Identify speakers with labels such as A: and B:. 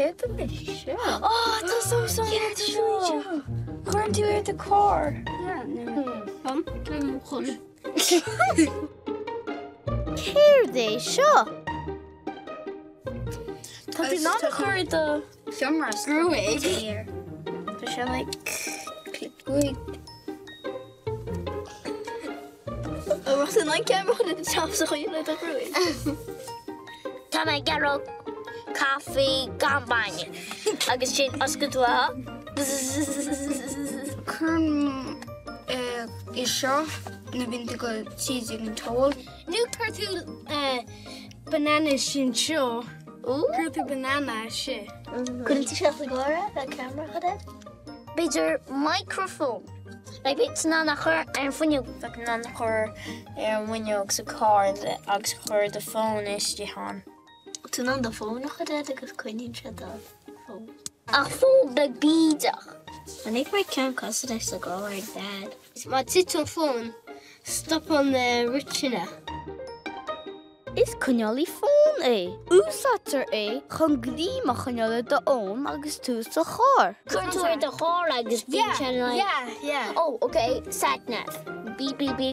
A: Céad is seo.
B: Tá so seo.
A: Chuann tú ar de cór.
B: Chun. Céir é seo?
A: Tá tú ná chuir do
C: Fiomra
A: Grúig.
B: Tá sé le
A: Grúig.
B: was in like camera in the top so you know the ruin. Tá mé garro caí gambáine agus sin oscatá.
C: Chun is seo na bhíonnta go tíí an tóil.
B: Nu curtú banana sin seo. Curtú banana sé. Couldn't you shut the Gora the camera for that? Beidir microphone. Like it's not a her and when you like non her when you a car the agus her the phone is Johan. To non the phone nog gedaan agus koinin shut the phone. Ach phone the bidach. And if I can't cause it to go like that. It's my title phone. Stop on the richina. Is cynnioli ffôn e? Úsatar e, chun glím a cynnioli dy ôn agus tú sa chór. Cynnioli dy chór agus bín channel. Yeah. Oh, okay. Sat nav. Beep, beep, beep.